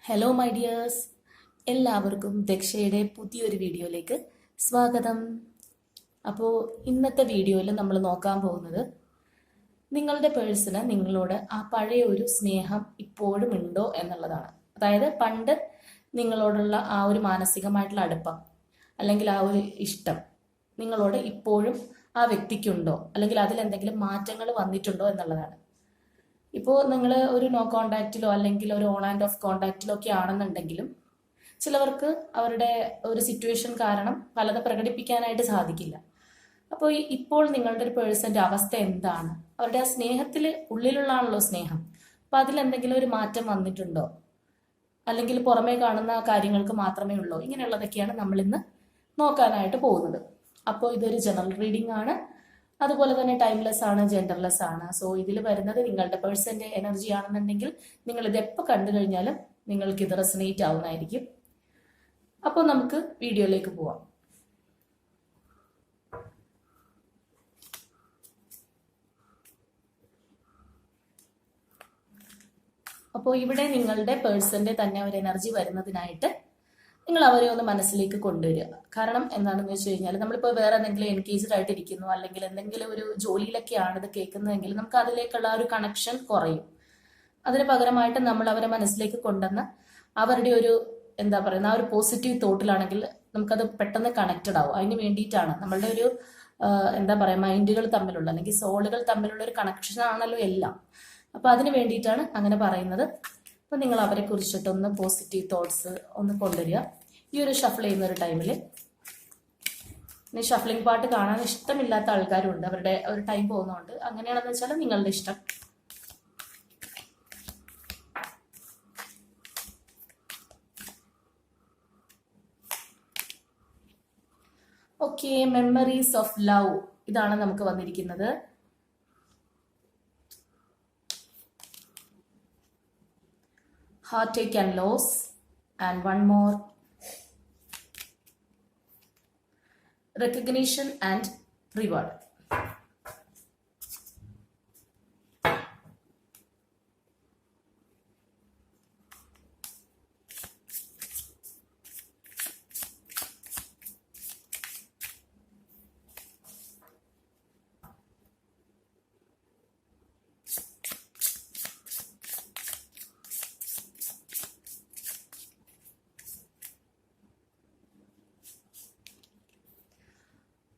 Hello my dears, എല്ലാവർക്കും ദക്ഷയുടെ പുതിയൊരു വീഡിയോയിലേക്ക് സ്വാഗതം. അപ്പോൾ ഇന്നത്തെ വീഡിയോയിൽ നമ്മൾ നോക്കാൻ പോകുന്നത് നിങ്ങളുടെ പേഴ്സണ് നിങ്ങളോട് ആ പഴയ ഒരു സ്നേഹം ഇപ്പോഴും ഉണ്ടോ എന്നുള്ളതാണ്. അതായത് പണ്ട് നിങ്ങളോടുള്ള ആ ഒരു മാനസികമായിട്ടുള്ള അടുപ്പം അല്ലെങ്കിൽ ആ ഒരു ഇഷ്ടം നിങ്ങളോട് ഇപ്പോഴും ആ വ്യക്തിക്കുണ്ടോ, അല്ലെങ്കിൽ അതിലെന്തെങ്കിലും മാറ്റങ്ങൾ വന്നിട്ടുണ്ടോ എന്നുള്ളതാണ്. ഇപ്പോൾ നിങ്ങൾ ഒരു നോ കോണ്ടാക്റ്റിലോ അല്ലെങ്കിൽ ഒരു ഓൺ ആൻഡ് ഓഫ് കോണ്ടാക്റ്റിലോ ഒക്കെ ആണെന്നുണ്ടെങ്കിലും ചിലവർക്ക് അവരുടെ ഒരു സിറ്റുവേഷൻ കാരണം പലത് പ്രകടിപ്പിക്കാനായിട്ട് സാധിക്കില്ല. അപ്പോൾ ഇപ്പോൾ നിങ്ങളുടെ ഒരു പേഴ്സന്റെ അവസ്ഥ എന്താണ്, അവരുടെ ആ സ്നേഹത്തിൽ ഉള്ളിലുള്ളതാണല്ലോ സ്നേഹം, അപ്പോൾ അതിലെന്തെങ്കിലും ഒരു മാറ്റം വന്നിട്ടുണ്ടോ, അല്ലെങ്കിൽ പുറമേ കാണുന്ന കാര്യങ്ങൾക്ക് മാത്രമേ ഉള്ളൂ, ഇങ്ങനെയുള്ളതൊക്കെയാണ് നമ്മൾ ഇന്ന് നോക്കാനായിട്ട് പോകുന്നത്. അപ്പോൾ ഇതൊരു ജനറൽ റീഡിംഗ് ആണ്, അതുപോലെ തന്നെ ടൈംലെസ് ആണ്, ജെൻഡർലെസ് ആണ്. സോ ഇതിൽ വരുന്നത് നിങ്ങളുടെ പേഴ്സന്റെ എനർജി ആണെന്നുണ്ടെങ്കിൽ നിങ്ങൾ ഇത് എപ്പോൾ കണ്ടു കഴിഞ്ഞാലും നിങ്ങൾക്ക് ഇത് റെസനേറ്റ് ആവുന്നതായിരിക്കും. അപ്പോൾ നമുക്ക് വീഡിയോയിലേക്ക് പോവാം. അപ്പോൾ ഇവിടെ നിങ്ങളുടെ പേഴ്സന്റെ തന്നെ ഒരു എനർജി വരുന്നതിനായിട്ട് നിങ്ങൾ അവരെ ഒന്ന് മനസ്സിലേക്ക് കൊണ്ടുവരിക. കാരണം എന്താണെന്ന് വെച്ച് കഴിഞ്ഞാൽ നമ്മളിപ്പോൾ വേറെ എന്തെങ്കിലും എൻഗേജ്ഡ് ആയിട്ട് ഇരിക്കുന്നു, അല്ലെങ്കിൽ എന്തെങ്കിലും ഒരു ജോലിയിലൊക്കെയാണ് ഇത് കേൾക്കുന്നതെങ്കിൽ നമുക്ക് അതിലേക്കുള്ള ഒരു കണക്ഷൻ കുറയും. അതിന് പകരമായിട്ട് നമ്മൾ അവരെ മനസ്സിലേക്ക് കൊണ്ടുവന്ന് അവരുടെ ഒരു എന്താ പറയുന്ന ആ ഒരു പോസിറ്റീവ് തോട്ടിലാണെങ്കിൽ നമുക്കത് പെട്ടെന്ന് കണക്റ്റഡ് ആവും. അതിന് വേണ്ടിയിട്ടാണ് നമ്മളുടെ ഒരു എന്താ പറയുക മൈൻഡുകൾ തമ്മിലുള്ള അല്ലെങ്കിൽ സോളുകൾ തമ്മിലുള്ള ഒരു കണക്ഷൻ ആണല്ലോ എല്ലാം. അപ്പൊ അതിന് വേണ്ടിയിട്ടാണ് അങ്ങനെ പറയുന്നത്. അപ്പൊ നിങ്ങൾ അവരെ കുറിച്ചിട്ടൊന്ന് പോസിറ്റീവ് തോട്ട്സ് ഒന്ന് കൊണ്ടുവരിക. ഈ ഒരു ഷഫിൾ ചെയ്യുന്ന ഒരു ടൈമിൽ ഷഫ്ലിംഗ് പാട്ട് കാണാൻ ഇഷ്ടമില്ലാത്ത ആൾക്കാരുണ്ട്, അവരുടെ ഒരു ടൈം പോകുന്നതുകൊണ്ട്. അങ്ങനെയാണെന്ന് വെച്ചാൽ നിങ്ങളുടെ ഇഷ്ടം. ഓക്കെ, മെമ്മറീസ് ഓഫ് ലവ് ഇതാണ് നമുക്ക് വന്നിരിക്കുന്നത്. Heartache and loss, and one more, recognition and reward.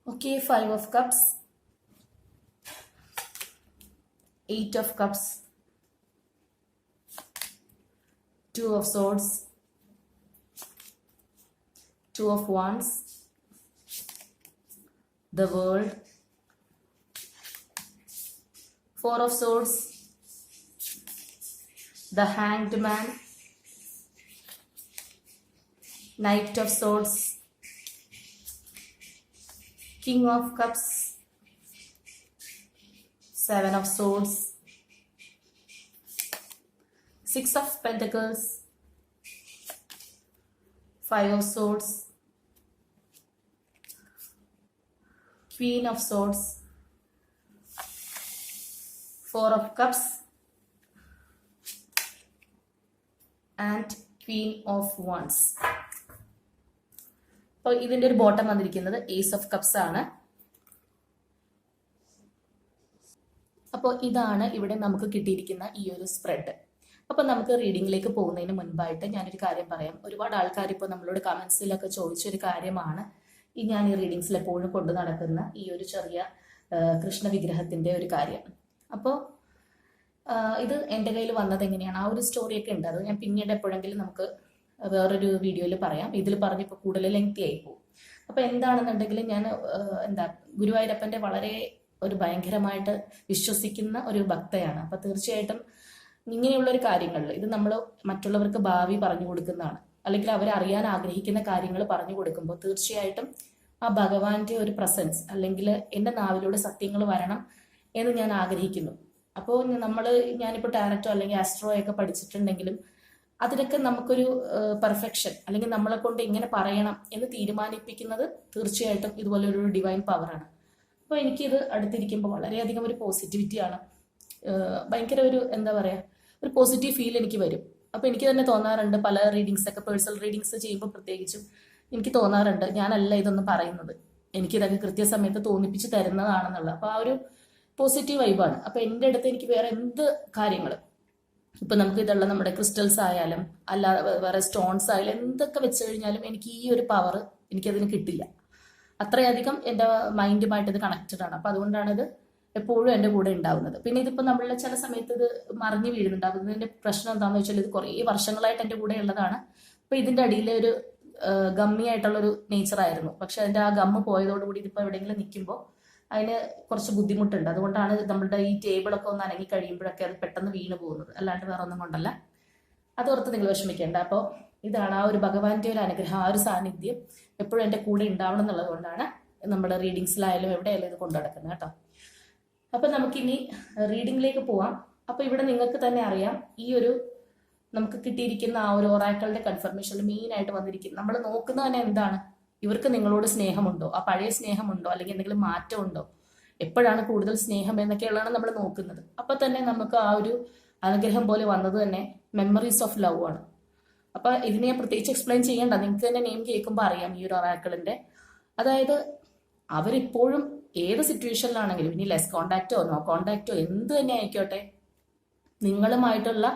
Okay, 5 of cups, 8 of cups, 2 of swords, 2 of wands, the world, 4 of swords, the hanged man, knight of swords, King of Cups, 7 of Swords, 6 of Pentacles, 5 of Swords, Queen of Swords, 4 of Cups, and Queen of Wands. അപ്പോൾ ഇതിന്റെ ഒരു bottom വന്നിരിക്കുന്നത് ace of cups ആണ്. അപ്പോൾ ഇതാണ് ഇവിടെ നമുക്ക് കിട്ടിയിരിക്കുന്ന ഈ ഒരു സ്പ്രെഡ്. അപ്പോൾ നമുക്ക് റീഡിങ്ങിലേക്ക് പോകുന്നതിന് മുൻപായിട്ട് ഞാനൊരു കാര്യം പറയാം. ഒരുപാട് ആൾക്കാർ ഇപ്പോൾ നമ്മളോട് കമന്റ്സിലൊക്കെ ചോദിച്ചൊരു കാര്യമാണ് ഞാൻ ഈ റീഡിങ്സിൽ എപ്പോഴും കൊണ്ടു നടക്കുന്ന ഈ ഒരു ചെറിയ കൃഷ്ണ വിഗ്രഹത്തിന്റെ ഒരു കാര്യം. അപ്പോൾ ഇത് എൻ്റെ കയ്യിൽ വന്നത് എങ്ങനെയാണ്, ആ ഒരു സ്റ്റോറിയൊക്കെ ഉണ്ട്. അത് ഞാൻ പിന്നീട് എപ്പോഴെങ്കിലും നമുക്ക് വേറൊരു വീഡിയോയിൽ പറയാം. ഇതിൽ പറഞ്ഞപ്പോൾ കൂടുതൽ ലെങ്തി ആയി പോകും. അപ്പൊ എന്താണെന്നുണ്ടെങ്കിൽ ഞാൻ ഗുരുവായൂരപ്പന്റെ വളരെ ഒരു ഭയങ്കരമായിട്ട് വിശ്വസിക്കുന്ന ഒരു ഭക്തയാണ്. അപ്പൊ തീർച്ചയായിട്ടും ഇങ്ങനെയുള്ള ഒരു കാര്യങ്ങളിൽ ഇത് നമ്മൾ മറ്റുള്ളവർക്ക് ഭാവി പറഞ്ഞു കൊടുക്കുന്നതാണ്, അല്ലെങ്കിൽ അവരറിയാൻ ആഗ്രഹിക്കുന്ന കാര്യങ്ങൾ പറഞ്ഞു കൊടുക്കുമ്പോൾ തീർച്ചയായിട്ടും ആ ഭഗവാന്റെ ഒരു പ്രസൻസ് അല്ലെങ്കിൽ എൻ്റെ നാവിലൂടെ സത്യങ്ങൾ വരണം എന്ന് ഞാൻ ആഗ്രഹിക്കുന്നു. അപ്പോൾ ഞാനിപ്പോൾ ടാരറ്റോ അല്ലെങ്കിൽ ആസ്ട്രോ ഒക്കെ പഠിച്ചിട്ടുണ്ടെങ്കിലും അതിനൊക്കെ നമുക്കൊരു പെർഫെക്ഷൻ അല്ലെങ്കിൽ നമ്മളെ കൊണ്ട് എങ്ങനെ പറയണം എന്ന് തീരുമാനിപ്പിക്കുന്നത് തീർച്ചയായിട്ടും ഇതുപോലെ ഒരു ഡിവൈൻ പവറാണ്. അപ്പോൾ എനിക്കിത് അടുത്തിരിക്കുമ്പോൾ വളരെയധികം ഒരു പോസിറ്റിവിറ്റിയാണ്, ഭയങ്കര ഒരു എന്താ പറയുക ഒരു പോസിറ്റീവ് ഫീൽ എനിക്ക് വരും. അപ്പോൾ എനിക്ക് തന്നെ തോന്നാറുണ്ട്, പല റീഡിങ്സ് ഒക്കെ പേഴ്സണൽ റീഡിങ്സ് ചെയ്യുമ്പോൾ പ്രത്യേകിച്ചും എനിക്ക് തോന്നാറുണ്ട് ഞാനല്ല ഇതൊന്നും പറയുന്നത്, എനിക്കിതൊക്കെ കൃത്യസമയത്ത് തോന്നിപ്പിച്ച് തരുന്നതാണെന്നുള്ളത്. അപ്പോൾ ആ ഒരു പോസിറ്റീവ് വൈബാണ്. അപ്പോൾ എൻ്റെ അടുത്ത് എനിക്ക് വേറെ എന്ത് കാര്യങ്ങൾ, ഇപ്പൊ നമുക്ക് ഇതുള്ള നമ്മുടെ ക്രിസ്റ്റൽസ് ആയാലും അല്ലാതെ വേറെ സ്റ്റോൺസ് ആയാലും എന്തൊക്കെ വെച്ച് കഴിഞ്ഞാലും എനിക്ക് ഈ ഒരു പവർ എനിക്കതിന് കിട്ടില്ല. അത്രയധികം എൻ്റെ മൈൻഡുമായിട്ട് ഇത് കണക്റ്റഡ് ആണ്. അപ്പൊ അതുകൊണ്ടാണ് ഇത് എപ്പോഴും എൻ്റെ കൂടെ ഉണ്ടാവുന്നത്. പിന്നെ ഇതിപ്പോൾ നമ്മളുടെ ചില സമയത്ത് ഇത് മറിഞ്ഞു വീഴുന്നുണ്ടാവുന്നതിന്റെ പ്രശ്നം എന്താണെന്ന് വെച്ചാൽ ഇത് കുറേ വർഷങ്ങളായിട്ട് എൻ്റെ കൂടെ ഉള്ളതാണ്. അപ്പൊ ഇതിന്റെ അടിയിൽ ഒരു ഗമ്മി ആയിട്ടുള്ളൊരു നേച്ചർ ആയിരുന്നു. പക്ഷെ അതിന്റെ ആ ഗമ്മ് പോയതോടുകൂടി ഇതിപ്പോൾ എവിടെയെങ്കിലും നിൽക്കുമ്പോൾ അതിന് കുറച്ച് ബുദ്ധിമുട്ടുണ്ട്. അതുകൊണ്ടാണ് നമ്മുടെ ഈ ടേബിളൊക്കെ ഒന്ന് അനങ്ങി കഴിയുമ്പോഴൊക്കെ അത് പെട്ടെന്ന് വീണ് പോകുന്നത്, അല്ലാണ്ട് വേറെ ഒന്നും കൊണ്ടല്ല. അതോർത്ത് നിങ്ങൾ വിഷമിക്കേണ്ട. അപ്പോൾ ഇതാണ് ആ ഒരു ഭഗവാന്റെ ഒരു അനുഗ്രഹം, ആ ഒരു സാന്നിധ്യം എപ്പോഴും എൻ്റെ കൂടെ ഉണ്ടാവണം എന്നുള്ളത് കൊണ്ടാണ് നമ്മുടെ റീഡിങ്സിലായാലും എവിടെയായാലും ഇത് കൊണ്ടു നടക്കുന്നത് കേട്ടോ. അപ്പം നമുക്കിനി റീഡിങ്ങിലേക്ക് പോവാം. അപ്പോൾ ഇവിടെ നിങ്ങൾക്ക് തന്നെ അറിയാം, ഈ ഒരു നമുക്ക് കിട്ടിയിരിക്കുന്ന ആ ഒരു ഒറാക്കിളിന്റെ കൺഫർമേഷനിൽ മെയിൻ ആയിട്ട് വന്നിരിക്കുന്നത്, നമ്മൾ നോക്കുന്നത് തന്നെ എന്താണ്, ഇവർക്ക് നിങ്ങളോട് സ്നേഹമുണ്ടോ, ആ പഴയ സ്നേഹമുണ്ടോ, അല്ലെങ്കിൽ എന്തെങ്കിലും മാറ്റമുണ്ടോ, എപ്പോഴാണ് കൂടുതൽ സ്നേഹം എന്നൊക്കെയുള്ളതാണ് നമ്മൾ നോക്കുന്നത്. അപ്പൊ തന്നെ നമുക്ക് ആ ഒരു അനുഗ്രഹം പോലെ വന്നത് തന്നെ മെമ്മറീസ് ഓഫ് ലവ് ആണ്. അപ്പൊ ഇതിനെ ഞാൻ പ്രത്യേകിച്ച് എക്സ്പ്ലെയിൻ ചെയ്യേണ്ട, നിങ്ങൾക്ക് തന്നെ നെയിം കേൾക്കുമ്പോൾ അറിയാം ഈ ഒരു ഒറാക്കിളിന്റെ. അതായത് അവരിപ്പോഴും ഏത് സിറ്റുവേഷനിലാണെങ്കിലും, ഇനി ലെസ് കോണ്ടാക്റ്റോ നോ കോണ്ടാക്റ്റോ എന്ത് തന്നെ ആയിക്കോട്ടെ, നിങ്ങളുമായിട്ടുള്ള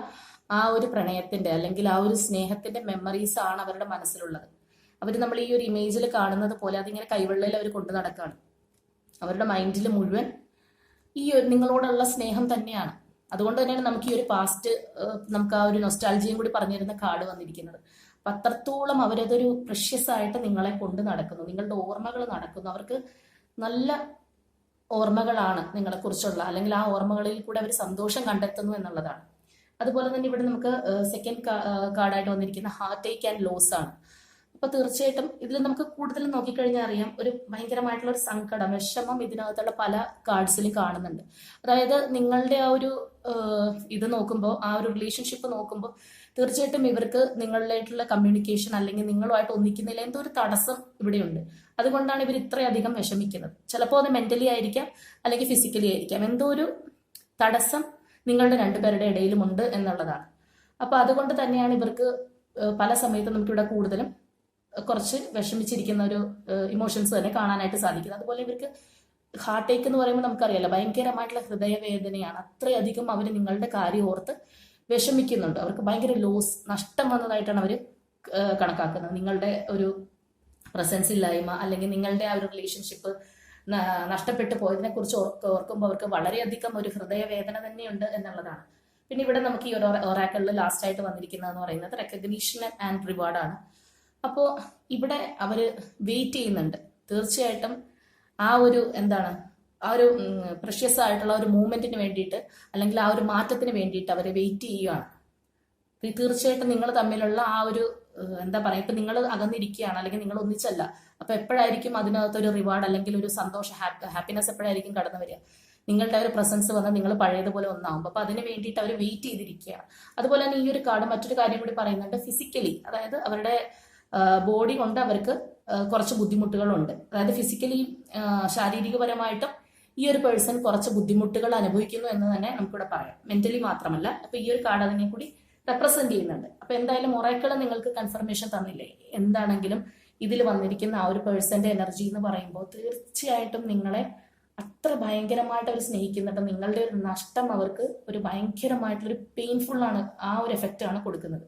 ആ ഒരു പ്രണയത്തിന്റെ അല്ലെങ്കിൽ ആ ഒരു സ്നേഹത്തിന്റെ മെമ്മറീസ് ആണ് അവരുടെ മനസ്സിലുള്ളത്. അവർ നമ്മൾ ഈ ഒരു ഇമേജിൽ കാണുന്നത് പോലെ അതിങ്ങനെ കൈവെള്ളയിൽ അവർ കൊണ്ടു നടക്കുകയാണ്. അവരുടെ മൈൻഡിൽ മുഴുവൻ ഈ ഒരു നിങ്ങളോടുള്ള സ്നേഹം തന്നെയാണ്. അതുകൊണ്ട് തന്നെയാണ് നമുക്ക് ഈ ഒരു പാസ്റ്റ്, നമുക്ക് ആ ഒരു നൊസ്റ്റാൾജിയും കൂടി പറഞ്ഞിരുന്ന കാർഡ് വന്നിരിക്കുന്നത്. അപ്പൊ അത്രത്തോളം അവരതൊരു പ്രഷ്യസ് ആയിട്ട് നിങ്ങളെ കൊണ്ട് നടക്കുന്നു, നിങ്ങളുടെ ഓർമ്മകൾ നടക്കുന്നു. അവർക്ക് നല്ല ഓർമ്മകളാണ് നിങ്ങളെക്കുറിച്ചുള്ള, അല്ലെങ്കിൽ ആ ഓർമ്മകളിൽ കൂടെ അവർ സന്തോഷം കണ്ടെത്തുന്നു എന്നുള്ളതാണ്. അതുപോലെ തന്നെ ഇവിടെ നമുക്ക് സെക്കൻഡ് കാർഡായിട്ട് വന്നിരിക്കുന്ന ഹാർട്ട് ഏക്ക് ആൻഡ് ലോസ് ആണ്. അപ്പൊ തീർച്ചയായിട്ടും ഇതിൽ നമുക്ക് കൂടുതൽ നോക്കിക്കഴിഞ്ഞാൽ അറിയാം, ഒരു ഭയങ്കരമായിട്ടുള്ള ഒരു സങ്കടം, വിഷമം ഇതിനകത്തുള്ള പല കാർഡ്സിലും കാണുന്നുണ്ട്. അതായത് നിങ്ങളുടെ ആ ഒരു ഇത് നോക്കുമ്പോൾ, ആ ഒരു റിലേഷൻഷിപ്പ് നോക്കുമ്പോൾ തീർച്ചയായിട്ടും ഇവർക്ക് നിങ്ങളിലായിട്ടുള്ള കമ്മ്യൂണിക്കേഷൻ അല്ലെങ്കിൽ നിങ്ങളുമായിട്ട് ഒന്നിക്കുന്നില്ല, എന്തോ ഒരു തടസ്സം ഇവിടെയുണ്ട്. അതുകൊണ്ടാണ് ഇവർ ഇത്രയധികം വിഷമിക്കുന്നത്. ചിലപ്പോൾ അത് മെന്റലി ആയിരിക്കാം, അല്ലെങ്കിൽ ഫിസിക്കലി ആയിരിക്കാം, എന്തോ ഒരു തടസ്സം നിങ്ങളുടെ രണ്ടുപേരുടെ ഇടയിലുമുണ്ട് എന്നുള്ളതാണ്. അപ്പൊ അതുകൊണ്ട് തന്നെയാണ് ഇവർക്ക് പല സമയത്തും നമുക്കിവിടെ കൂടുതലും കുറച്ച് വിഷമിച്ചിരിക്കുന്ന ഒരു ഇമോഷൻസ് തന്നെ കാണാനായിട്ട് സാധിക്കുന്നത്. അതുപോലെ ഇവർക്ക് ഹാർട്ട് ഏക്ക് എന്ന് പറയുമ്പോൾ നമുക്കറിയാലോ, ഭയങ്കരമായിട്ടുള്ള ഹൃദയവേദനയാണ്. അത്രയധികം അവർ നിങ്ങളുടെ കാര്യം ഓർത്ത് വിഷമിക്കുന്നുണ്ട്. അവർക്ക് ഭയങ്കര ലോസ്, നഷ്ടം വന്നതായിട്ടാണ് അവർ കണക്കാക്കുന്നത്. നിങ്ങളുടെ ഒരു പ്രസൻസ് ഇല്ലായ്മ അല്ലെങ്കിൽ നിങ്ങളുടെ ആ ഒരു റിലേഷൻഷിപ്പ് നഷ്ടപ്പെട്ടു പോയതിനെ കുറിച്ച് ഓർക്കുമ്പോൾ അവർക്ക് വളരെയധികം ഒരു ഹൃദയവേദന തന്നെയുണ്ട് എന്നുള്ളതാണ്. പിന്നെ ഇവിടെ നമുക്ക് ഈ ഒരു ഒറാക്കിളിൽ ലാസ്റ്റ് ആയിട്ട് വന്നിരിക്കുന്നതെന്ന് പറയുന്നത് റെക്കഗ്നീഷൻ ആൻഡ് റിവാർഡാണ്. അപ്പോൾ ഇവിടെ അവര് വെയിറ്റ് ചെയ്യുന്നുണ്ട്. തീർച്ചയായിട്ടും ആ ഒരു എന്താണ്, ആ ഒരു പ്രഷ്യസ് ആയിട്ടുള്ള ഒരു മൂവ്മെന്റിന് വേണ്ടിയിട്ട് അല്ലെങ്കിൽ ആ ഒരു മാറ്റത്തിന് വേണ്ടിയിട്ട് അവർ വെയിറ്റ് ചെയ്യുകയാണ്. തീർച്ചയായിട്ടും നിങ്ങൾ തമ്മിലുള്ള ആ ഒരു എന്താ പറയാ, ഇപ്പൊ നിങ്ങൾ അകന്നിരിക്കുകയാണ് അല്ലെങ്കിൽ നിങ്ങൾ ഒന്നിച്ചല്ല, അപ്പൊ എപ്പോഴായിരിക്കും അതിനകത്തൊരു റിവാർഡ് അല്ലെങ്കിൽ ഒരു സന്തോഷം, ഹാപ്പിനെസ് എപ്പോഴായിരിക്കും കടന്നു വരിക? നിങ്ങളുടെ ഒരു പ്രസൻസ് വന്ന് നിങ്ങൾ പഴയതുപോലെ ഒന്നാവും. അപ്പൊ അതിന് വേണ്ടിയിട്ട് അവർ വെയിറ്റ് ചെയ്തിരിക്കുകയാണ്. അതുപോലെ തന്നെ ഈ ഒരു കാർഡ് മറ്റൊരു കാര്യം കൂടി പറയുന്നുണ്ട്, ഫിസിക്കലി, അതായത് അവരുടെ ബോഡി കൊണ്ട് അവർക്ക് കുറച്ച് ബുദ്ധിമുട്ടുകളുണ്ട്. അതായത് ഫിസിക്കലി, ശാരീരികപരമായിട്ടും ഈ ഒരു പേഴ്സൺ കുറച്ച് ബുദ്ധിമുട്ടുകൾ അനുഭവിക്കുന്നു എന്ന് തന്നെ നമുക്കിവിടെ പറയാം, മെന്റലി മാത്രമല്ല. അപ്പൊ ഈ ഒരു കാർഡ് അതിനെ കൂടി റെപ്രസെന്റ് ചെയ്യുന്നുണ്ട്. അപ്പൊ എന്തായാലും ഒറാക്കിൾ നിങ്ങൾക്ക് കൺഫർമേഷൻ തന്നില്ലേ, എന്താണെങ്കിലും ഇതിൽ വന്നിരിക്കുന്ന ആ ഒരു പേഴ്സന്റെ എനർജി എന്ന് പറയുമ്പോൾ തീർച്ചയായിട്ടും നിങ്ങളെ അത്ര ഭയങ്കരമായിട്ട് അവർ സ്നേഹിക്കുന്നുണ്ട്. നിങ്ങളുടെ ഒരു നഷ്ടം അവർക്ക് ഒരു ഭയങ്കരമായിട്ടുള്ളൊരു പെയിൻഫുൾ ആണ്, ആ ഒരു എഫക്റ്റ് ആണ് കൊടുക്കുന്നത്.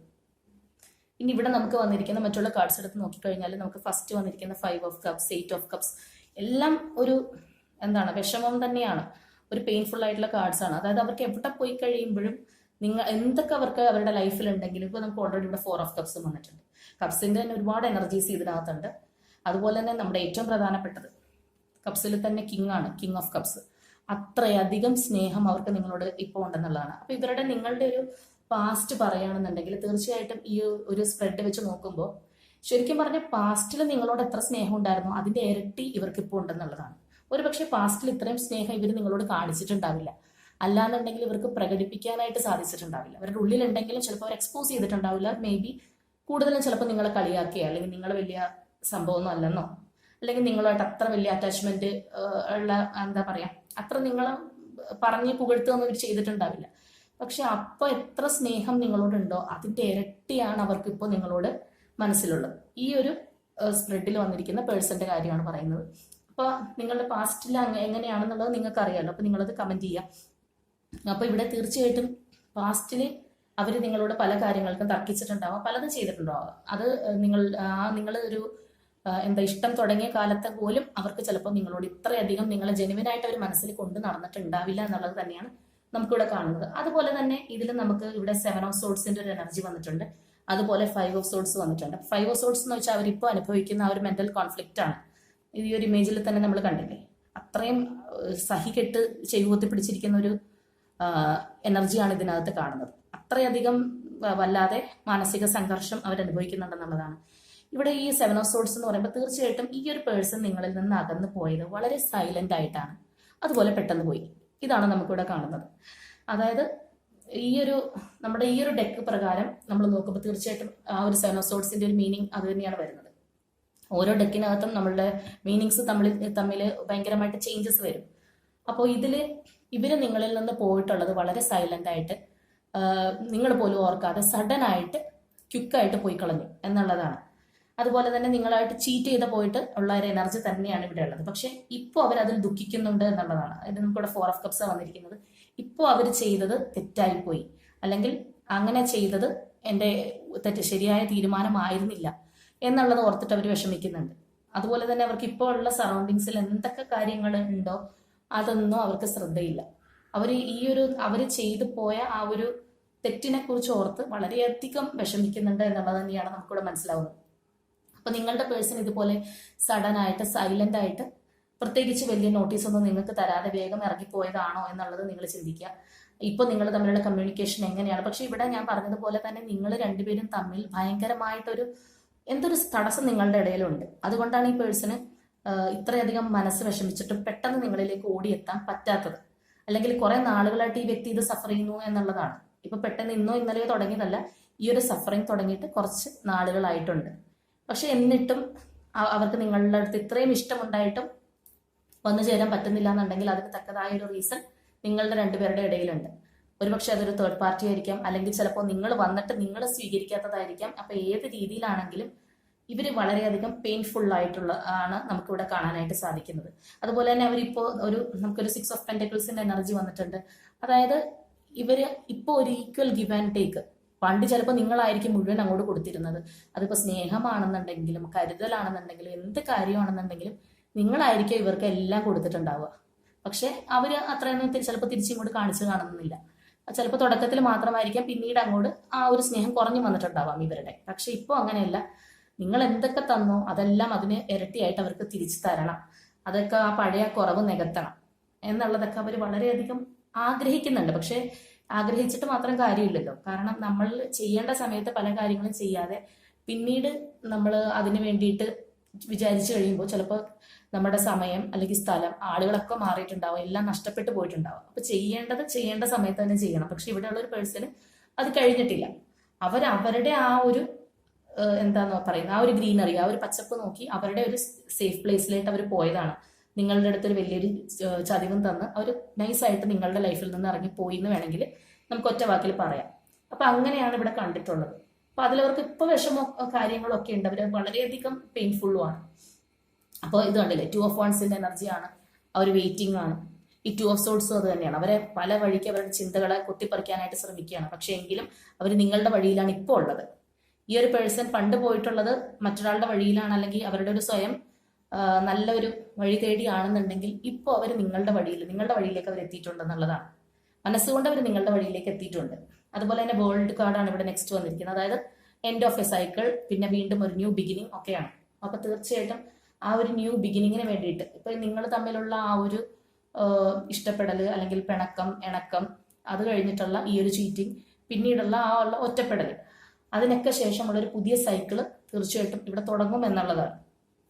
ഇനി ഇവിടെ നമുക്ക് വന്നിരിക്കുന്ന മറ്റുള്ള കാർഡ്സ് എടുത്ത് നോക്കിക്കഴിഞ്ഞാൽ നമുക്ക് ഫസ്റ്റ് വന്നിരിക്കുന്ന 5 ഓഫ് കപ്സ്, 8 ഓഫ് കപ്സ് എല്ലാം ഒരു എന്താണ്, വിഷമം തന്നെയാണ്, ഒരു പെയിൻഫുൾ ആയിട്ടുള്ള കാർഡ്സ് ആണ്. അതായത് അവർക്ക് എവിടെ പോയി കഴിയുമ്പോഴും നിങ്ങൾ എന്തൊക്കെ അവർക്ക് അവരുടെ ലൈഫിൽ ഉണ്ടെങ്കിലും, ഇപ്പൊ നമുക്ക് ഓൾറെഡി ഇവിടെ 4 ഓഫ് കപ്സ് വന്നിട്ടുണ്ട്. കപ്സിന്റെ തന്നെ ഒരുപാട് എനർജീസ് ഇതിനകത്തുണ്ട്. അതുപോലെ തന്നെ നമ്മുടെ ഏറ്റവും പ്രധാനപ്പെട്ടത് കപ്സിൽ തന്നെ കിങ് ആണ്, കിങ് ഓഫ് കപ്സ്. അത്രയധികം സ്നേഹം അവർക്ക് നിങ്ങളോട് ഇപ്പോൾ ഉണ്ടെന്നുള്ളതാണ്. അപ്പൊ ഇവരുടെ നിങ്ങളുടെ ഒരു പാസ്റ്റ് പറയുകയാണെന്നുണ്ടെങ്കിൽ തീർച്ചയായിട്ടും ഈ ഒരു സ്പ്രെഡ് വെച്ച് നോക്കുമ്പോൾ ശരിക്കും പറഞ്ഞ പാസ്റ്റിൽ നിങ്ങളോട് എത്ര സ്നേഹം ഉണ്ടായിരുന്നോ അതിന്റെ ഇരട്ടി ഇവർക്ക് ഇപ്പോൾ ഉണ്ടെന്നുള്ളതാണ്. ഒരുപക്ഷെ പാസ്റ്റിൽ ഇത്രയും സ്നേഹം ഇവർ നിങ്ങളോട് കാണിച്ചിട്ടുണ്ടാവില്ല, അല്ലാന്നുണ്ടെങ്കിൽ ഇവർക്ക് പ്രകടിപ്പിക്കാനായിട്ട് സാധിച്ചിട്ടുണ്ടാവില്ല. അവരുടെ ഉള്ളിലുണ്ടെങ്കിലും ചിലപ്പോൾ അവർ എക്സ്പോസ് ചെയ്തിട്ടുണ്ടാവില്ല. മേ ബി കൂടുതലും ചിലപ്പോൾ നിങ്ങളെ കളിയാക്കിയ, അല്ലെങ്കിൽ നിങ്ങൾ വലിയ സംഭവമൊന്നും അല്ലെന്നോ, അല്ലെങ്കിൽ നിങ്ങളുമായിട്ട് അത്ര വലിയ അറ്റാച്ച്മെന്റ് ഉള്ള, എന്താ പറയാ, അത്ര നിങ്ങളെ പറഞ്ഞ് പുകഴ്ത്തുകയൊന്നും ഇവർ ചെയ്തിട്ടുണ്ടാവില്ല. പക്ഷെ അപ്പോൾ എത്ര സ്നേഹം നിങ്ങളോടുണ്ടോ അതിൻ്റെ ഇരട്ടിയാണ് അവർക്ക് ഇപ്പോൾ നിങ്ങളോട് മനസ്സിലുള്ളത്. ഈ ഒരു സ്പ്രെഡിൽ വന്നിരിക്കുന്ന പേഴ്സന്റെ കാര്യമാണ് പറയുന്നത്. അപ്പോൾ നിങ്ങളുടെ പാസ്റ്റിൽ എങ്ങനെയാണെന്നുള്ളത് നിങ്ങൾക്ക് അറിയാമല്ലോ. അപ്പോൾ നിങ്ങളത് കമന്റ് ചെയ്യാം. അപ്പോൾ ഇവിടെ തീർച്ചയായിട്ടും പാസ്റ്റിൽ അവർ നിങ്ങളോട് പല കാര്യങ്ങൾക്കും തർക്കിച്ചിട്ടുണ്ടാവാം, പലതും ചെയ്തിട്ടുണ്ടാവാം. അത് നിങ്ങൾ ഒരു ഇഷ്ടം തുടങ്ങിയ കാലത്തെ പോലും അവർക്ക് ചിലപ്പോൾ നിങ്ങളോട് ഇത്രയധികം നിങ്ങളെ ജെനുവിനായിട്ട് അവർ മനസ്സിൽ കൊണ്ട് നടന്നിട്ടുണ്ടാവില്ല എന്നുള്ളത് തന്നെയാണ് നമുക്കിവിടെ കാണുന്നത്. അതുപോലെ തന്നെ ഇതിൽ നമുക്ക് ഇവിടെ 7 ഓഫ് സോർട്സിന്റെ ഒരു എനർജി വന്നിട്ടുണ്ട്. അതുപോലെ 5 ഓഫ് സോർട്സ് വന്നിട്ടുണ്ട്. 5 ഓഫ് സോർട്സ് എന്ന് വെച്ചാൽ അവരിപ്പോൾ അനുഭവിക്കുന്ന ആ ഒരു മെന്റൽ കോൺഫ്ലിക്റ്റ് ആണ്. ഈ ഒരു ഇമേജിൽ തന്നെ നമ്മൾ കണ്ടില്ലേ, അത്രയും സഹികെട്ട് ചെവികുത്തി പിടിച്ചിരിക്കുന്ന ഒരു എനർജിയാണ് ഇതിനകത്ത് കാണുന്നത്. അത്രയധികം വല്ലാതെ മാനസിക സംഘർഷം അവരനുഭവിക്കുന്നുണ്ടെന്നുള്ളതാണ്. ഇവിടെ ഈ 7 ഓഫ് സോർട്സ് എന്ന് പറയുമ്പോൾ തീർച്ചയായിട്ടും ഈ ഒരു പേഴ്സൺ നിങ്ങളിൽ നിന്ന് അകന്നു പോയത് വളരെ സൈലന്റ് ആയിട്ടാണ്, അതുപോലെ പെട്ടെന്ന് പോയി. ഇതാണ് നമുക്കിവിടെ കാണുന്നത്. അതായത് നമ്മുടെ ഈ ഒരു ഡെക്ക് പ്രകാരം നമ്മൾ നോക്കുമ്പോൾ തീർച്ചയായിട്ടും ആ ഒരു 7 ഓഫ് സോർട്സിന്റെ ഒരു മീനിങ് അത് തന്നെയാണ് വരുന്നത്. ഓരോ ഡെക്കിനകത്തും നമ്മളുടെ മീനിങ്സ് തമ്മിൽ ഭയങ്കരമായിട്ട് ചേഞ്ചസ് വരും. അപ്പോൾ ഇവര് നിങ്ങളിൽ നിന്ന് പോയിട്ടുള്ളത് വളരെ സൈലന്റ് ആയിട്ട്, നിങ്ങൾ പോലും ഓർക്കാതെ സഡൻ ആയിട്ട് ക്വിക്കായിട്ട് പോയി കളഞ്ഞു എന്നുള്ളതാണ്. അതുപോലെ തന്നെ നിങ്ങളായിട്ട് ചീറ്റ് ചെയ്ത് പോയിട്ട് ഉള്ള ഒരു എനർജി തന്നെയാണ് ഇവിടെ ഉള്ളത്. പക്ഷെ ഇപ്പോൾ അവർ അതിൽ ദുഃഖിക്കുന്നുണ്ട് എന്നുള്ളതാണ്. അതിന് നമുക്കിവിടെ 4 ഓഫ് കപ്സ് വന്നിരിക്കുന്നത്. ഇപ്പോൾ അവർ ചെയ്തത് തെറ്റായിപ്പോയി, അല്ലെങ്കിൽ അങ്ങനെ ചെയ്തത് എൻ്റെ ശരിയായ തീരുമാനമായിരുന്നില്ല എന്നുള്ളത് ഓർത്തിട്ട് അവർ വിഷമിക്കുന്നുണ്ട്. അതുപോലെ തന്നെ അവർക്ക് ഇപ്പോൾ ഉള്ള സറൗണ്ടിങ്സിൽ എന്തൊക്കെ കാര്യങ്ങൾ ഉണ്ടോ അതൊന്നും അവർക്ക് ശ്രദ്ധയില്ല. അവർ ചെയ്തു പോയ ആ ഒരു തെറ്റിനെ കുറിച്ച് ഓർത്ത് വളരെയധികം വിഷമിക്കുന്നുണ്ട് എന്നുള്ളത് തന്നെയാണ് നമുക്കിവിടെ മനസ്സിലാവുന്നത്. അപ്പൊ നിങ്ങളുടെ പേഴ്സൺ ഇതുപോലെ സഡൻ ആയിട്ട് സൈലന്റ് ആയിട്ട് പ്രത്യേകിച്ച് വലിയ നോട്ടീസ് ഒന്നും നിങ്ങൾക്ക് തരാതെ വേഗം ഇറങ്ങിപ്പോയതാണോ എന്നുള്ളത് നിങ്ങൾ ചിന്തിക്കുക. ഇപ്പൊ നിങ്ങൾ തമ്മിലുള്ള കമ്മ്യൂണിക്കേഷൻ എങ്ങനെയാണ്? പക്ഷെ ഇവിടെ ഞാൻ പറഞ്ഞതുപോലെ തന്നെ നിങ്ങൾ രണ്ടുപേരും തമ്മിൽ ഭയങ്കരമായിട്ടൊരു എന്തൊരു തടസ്സം നിങ്ങളുടെ ഇടയിലുണ്ട്. അതുകൊണ്ടാണ് ഈ പേഴ്സണ് ഇത്രയധികം മനസ്സ് വിഷമിച്ചിട്ടും പെട്ടെന്ന് നിങ്ങളിലേക്ക് ഓടിയെത്താൻ പറ്റാത്തത്. അല്ലെങ്കിൽ കുറെ നാളുകളായിട്ട് ഈ വ്യക്തി ഇത് സഫർ ചെയ്യുന്നു എന്നുള്ളതാണ്. ഇപ്പൊ പെട്ടെന്ന് ഇന്നോ ഇന്നലെയോ തുടങ്ങിയതല്ല, ഈ ഒരു സഫറിങ് തുടങ്ങിയിട്ട് കുറച്ച് നാളുകളായിട്ടുണ്ട്. പക്ഷെ എന്നിട്ടും അവർക്ക് നിങ്ങളുടെ അടുത്ത് ഇത്രയും ഇഷ്ടമുണ്ടായിട്ടും വന്നു ചേരാൻ പറ്റുന്നില്ല എന്നുണ്ടെങ്കിൽ അതിന് തക്കതായ ഒരു റീസൺ നിങ്ങളുടെ രണ്ടുപേരുടെ ഇടയിലുണ്ട്. ഒരുപക്ഷെ അതൊരു തേർഡ് പാർട്ടി ആയിരിക്കാം, അല്ലെങ്കിൽ ചിലപ്പോൾ നിങ്ങൾ വന്നിട്ട് നിങ്ങൾ സ്വീകരിക്കാത്തതായിരിക്കാം. അപ്പൊ ഏത് രീതിയിലാണെങ്കിലും ഇവര് വളരെയധികം പെയിൻഫുൾ ആയിട്ടുള്ള ആണ് നമുക്കിവിടെ കാണാനായിട്ട് സാധിക്കുന്നത്. അതുപോലെ തന്നെ അവരിപ്പോ നമുക്കൊരു 6 ഓഫ് പെന്റക്കിൾസിന്റെ എനർജി വന്നിട്ടുണ്ട്. അതായത് ഇവര് ഇപ്പോ ഒരു ഈക്വൽ ഗിവ് ആൻഡ് ടേക്ക്. പണ്ട് ചിലപ്പോൾ നിങ്ങളായിരിക്കും മുഴുവൻ അങ്ങോട്ട് കൊടുത്തിരുന്നത്. അതിപ്പോ സ്നേഹമാണെന്നുണ്ടെങ്കിലും കരുതലാണെന്നുണ്ടെങ്കിലും എന്ത് കാര്യമാണെന്നുണ്ടെങ്കിലും നിങ്ങളായിരിക്കും ഇവർക്ക് എല്ലാം കൊടുത്തിട്ടുണ്ടാവുക. പക്ഷെ അവര് അത്രയൊന്നും ചിലപ്പോൾ തിരിച്ചിങ്ങോട്ട് കാണിച്ചു കാണുന്നില്ല. ചിലപ്പോൾ തുടക്കത്തിൽ മാത്രമായിരിക്കാം, പിന്നീട് അങ്ങോട്ട് ആ ഒരു സ്നേഹം കുറഞ്ഞു വന്നിട്ടുണ്ടാവാം ഇവരുടെ. പക്ഷെ ഇപ്പോൾ അങ്ങനെയല്ല. നിങ്ങൾ എന്തൊക്കെ തന്നോ അതെല്ലാം അതിന് ഇരട്ടിയായിട്ട് അവർക്ക് തിരിച്ചു തരണം. അതൊക്കെ ആ പഴയ കുറവ് നികത്തണം എന്നുള്ളതൊക്കെ അവർ വളരെയധികം ആഗ്രഹിക്കുന്നുണ്ട്. പക്ഷെ ആഗ്രഹിച്ചിട്ട് മാത്രം കാര്യമില്ലല്ലോ. കാരണം നമ്മൾ ചെയ്യേണ്ട സമയത്ത് പല കാര്യങ്ങളും ചെയ്യാതെ പിന്നീട് നമ്മൾ അതിന് വേണ്ടിയിട്ട് വിചാരിച്ചു കഴിയുമ്പോൾ ചിലപ്പോൾ നമ്മുടെ സമയം അല്ലെങ്കിൽ സ്ഥലം ആളുകളൊക്കെ മാറിയിട്ടുണ്ടാവും, എല്ലാം നഷ്ടപ്പെട്ടു പോയിട്ടുണ്ടാവും. അപ്പൊ ചെയ്യേണ്ട സമയത്ത് തന്നെ ചെയ്യണം. പക്ഷെ ഇവിടെയുള്ള ഒരു പേഴ്സണ് അത് കഴിഞ്ഞിട്ടില്ല. അവരുടെ ആ ഒരു എന്താന്ന് പറയുന്നത് ആ ഒരു ഗ്രീനറി, ആ ഒരു പച്ചപ്പ് നോക്കി അവരുടെ ഒരു സേഫ് പ്ലേസിലായിട്ട് അവർ പോയതാണ്. നിങ്ങളുടെ അടുത്തൊരു വലിയൊരു ചതിവും തന്ന് അവർ നൈസായിട്ട് നിങ്ങളുടെ ലൈഫിൽ നിന്ന് ഇറങ്ങിപ്പോയി എന്ന് വേണമെങ്കിൽ നമുക്ക് ഒറ്റ വാക്കിൽ പറയാം. അപ്പൊ അങ്ങനെയാണ് ഇവിടെ കണ്ടിട്ടുള്ളത്. അപ്പൊ അതിലവർക്ക് ഇപ്പൊ വിഷമോ കാര്യങ്ങളൊക്കെ ഉണ്ട്. അവർ വളരെയധികം പെയിൻഫുള്ളുമാണ്. അപ്പോൾ ഇത് കണ്ടില്ലേ, 2 ഓഫ് വൺസിന്റെ എനർജിയാണ്. അവർ വെയിറ്റിംഗ് ആണ്. ഈ 2 ഓഫ് സോർട്സും അത് തന്നെയാണ്. അവരെ പല വഴിക്ക് അവരുടെ ചിന്തകളെ കുത്തിപ്പറിക്കാനായിട്ട് ശ്രമിക്കുകയാണ്. പക്ഷെ എങ്കിലും അവർ നിങ്ങളുടെ വഴിയിലാണ് ഇപ്പോൾ ഉള്ളത്. ഈ ഒരു പേഴ്സൺ പണ്ട് പോയിട്ടുള്ളത് മറ്റൊരാളുടെ വഴിയിലാണ്, അല്ലെങ്കിൽ അവരുടെ ഒരു സ്വയം നല്ലൊരു വഴി തേടിയാണെന്നുണ്ടെങ്കിൽ ഇപ്പോൾ അവർ നിങ്ങളുടെ വഴിയിലേക്ക് അവർ എത്തിയിട്ടുണ്ടെന്നുള്ളതാണ്. മനസ്സുകൊണ്ട് അവർ നിങ്ങളുടെ വഴിയിലേക്ക് എത്തിയിട്ടുണ്ട്. അതുപോലെ തന്നെ വേൾഡ് കാർഡാണ് ഇവിടെ നെക്സ്റ്റ് വന്നിരിക്കുന്നത്. അതായത് എൻഡ് ഓഫ് എ സൈക്കിൾ, പിന്നെ വീണ്ടും ഒരു ന്യൂ ബിഗിനിങ് ഒക്കെയാണ്. അപ്പൊ തീർച്ചയായിട്ടും ആ ഒരു ന്യൂ ബിഗിനിങ്ങിന് വേണ്ടിയിട്ട് ഇപ്പൊ നിങ്ങൾ തമ്മിലുള്ള ആ ഒരു ഇഷ്ടപ്പെടല് അല്ലെങ്കിൽ ഇണക്കം, അത് കഴിഞ്ഞിട്ടുള്ള ഈ ഒരു ചീറ്റിംഗ്, പിന്നീടുള്ള ആ ഉള്ള ഒറ്റപ്പെടല്, അതിനൊക്കെ ശേഷമുള്ള ഒരു പുതിയ സൈക്കിള് തീർച്ചയായിട്ടും ഇവിടെ തുടങ്ങും എന്നുള്ളതാണ്.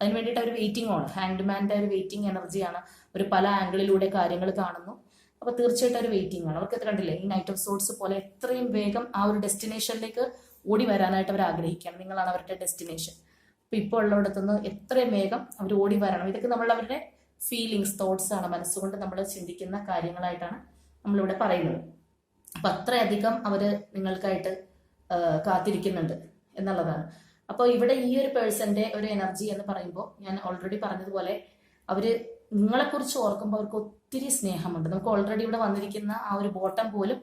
അതിന് വേണ്ടിയിട്ട് അവർ വെയിറ്റിംഗ് ആണ്. ഹാൻഡ്മാൻ്റെ ഒരു വെയിറ്റിംഗ് എനർജിയാണ്. ഒരു പല ആംഗിളിലൂടെ കാര്യങ്ങൾ കാണുന്നു. അപ്പൊ തീർച്ചയായിട്ടും ഒരു വെയിറ്റിംഗ് ആണ്. അവർക്ക് കണ്ടില്ലേ, ഈ നൈറ്റ് ഓഫ് സോർട്സ് പോലെ എത്രയും വേഗം ആ ഒരു ഡെസ്റ്റിനേഷനിലേക്ക് ഓടി വരാനായിട്ട് അവർ ആഗ്രഹിക്കുകയാണ്. നിങ്ങളാണ് അവരുടെ ഡെസ്റ്റിനേഷൻ. അപ്പൊ ഇപ്പോൾ ഉള്ളിടത്തുനിന്ന് എത്രയും വേഗം അവർ ഓടി വരണം. ഇതൊക്കെ അവരുടെ ഫീലിങ്സ്, തോട്ട്സ് ആണ്. മനസ്സുകൊണ്ട് നമ്മൾ ചിന്തിക്കുന്ന കാര്യങ്ങളായിട്ടാണ് നമ്മളിവിടെ പറയുന്നത്. അപ്പൊ അത്രയധികം അവര് നിങ്ങൾക്കായിട്ട് കാത്തിരിക്കുന്നുണ്ട് എന്നുള്ളതാണ്. അപ്പോൾ ഇവിടെ ഈ ഒരു പേഴ്സന്റെ ഒരു എനർജി എന്ന് പറയുമ്പോൾ ഞാൻ ഓൾറെഡി പറഞ്ഞതുപോലെ അവര് നിങ്ങളെക്കുറിച്ച് ഓർക്കുമ്പോൾ അവർക്ക് ഒത്തിരി സ്നേഹമുണ്ട്. നമുക്ക് ഓൾറെഡി ഇവിടെ വന്നിരിക്കുന്ന ആ ഒരു ബോട്ടം പോലും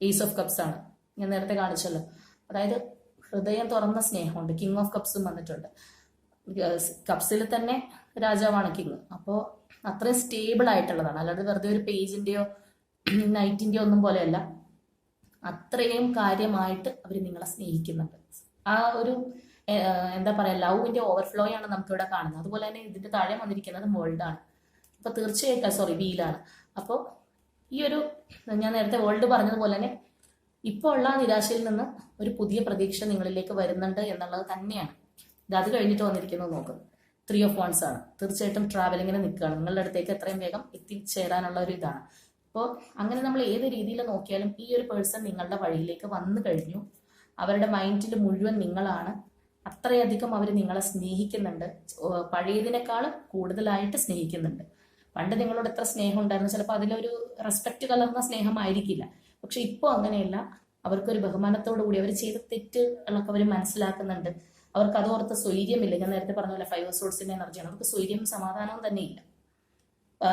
ഏസ് ഓഫ് കപ്സ് ആണ്, ഞാൻ നേരത്തെ കാണിച്ചല്ലോ. അതായത് ഹൃദയം തുറന്ന സ്നേഹമുണ്ട്. കിങ് ഓഫ് കപ്സും വന്നിട്ടുണ്ട്. കപ്സിൽ തന്നെ രാജാവാണ് കിങ്. അപ്പോൾ അത്രയും സ്റ്റേബിൾ ആയിട്ടുള്ളതാണ്, അല്ലാതെ വെറുതെ ഒരു പേജിന്റെയോ നൈറ്റിന്റെയോ ഒന്നും പോലെയല്ല. അത്രയും കാര്യമായിട്ട് അവർ നിങ്ങളെ സ്നേഹിക്കുന്നുണ്ട്. ആ ഒരു എന്താ പറയാ, ലവിന്റെ ഓവർഫ്ലോ ആണ് നമുക്കിവിടെ കാണുന്നത്. അതുപോലെ തന്നെ ഇതിന്റെ താഴെ വന്നിരിക്കുന്നത് വേൾഡ് ആണ്. അപ്പൊ തീർച്ചയായിട്ടും വീലാണ്. അപ്പോൾ ഈ ഒരു ഞാൻ നേരത്തെ വേൾഡ് പറഞ്ഞതുപോലെ തന്നെ ഇപ്പോൾ ഉള്ള നിരാശയിൽ നിന്ന് ഒരു പുതിയ പ്രതീക്ഷ നിങ്ങളിലേക്ക് വരുന്നുണ്ട് എന്നുള്ളത് തന്നെയാണ്. അത് കഴിഞ്ഞിട്ട് വന്നിരിക്കുന്നത് നോക്ക്, 3 of Wands ആണ്. തീർച്ചയായിട്ടും ട്രാവലിങ്ങിന് നിൽക്കുകയാണ്, നിങ്ങളുടെ അടുത്തേക്ക് എത്രയും വേഗം എത്തിച്ചേരാനുള്ള ഒരു ഇതാണ്. അപ്പോൾ അങ്ങനെ നമ്മൾ ഏത് രീതിയിൽ നോക്കിയാലും ഈ ഒരു പേഴ്സൺ നിങ്ങളുടെ വഴിയിലേക്ക് വന്നു കഴിഞ്ഞു. അവരുടെ മൈൻഡിൽ മുഴുവൻ നിങ്ങളാണ്. അത്രയധികം അവർ നിങ്ങളെ സ്നേഹിക്കുന്നുണ്ട്, പഴയതിനേക്കാളും കൂടുതലായിട്ട് സ്നേഹിക്കുന്നുണ്ട്. പണ്ട് നിങ്ങളോട് എത്ര സ്നേഹം ഉണ്ടായിരുന്നു, ചിലപ്പോൾ അതിലൊരു റെസ്പെക്ട് കലർന്ന സ്നേഹമായിരിക്കില്ല. പക്ഷെ ഇപ്പോൾ അങ്ങനെയല്ല. അവർക്കൊരു ബഹുമാനത്തോടു കൂടി അവർ ചെയ്ത തെറ്റുകളൊക്കെ അവർ മനസ്സിലാക്കുന്നുണ്ട്. അവർക്ക് അതോർത്ത് സ്വൈര്യമില്ല. ഞാൻ നേരത്തെ പറഞ്ഞ പോലെ 5 of Swordsന്റെ എനർജിയാണ്. അവർക്ക് സ്വൈര്യവും സമാധാനവും തന്നെ ഇല്ല.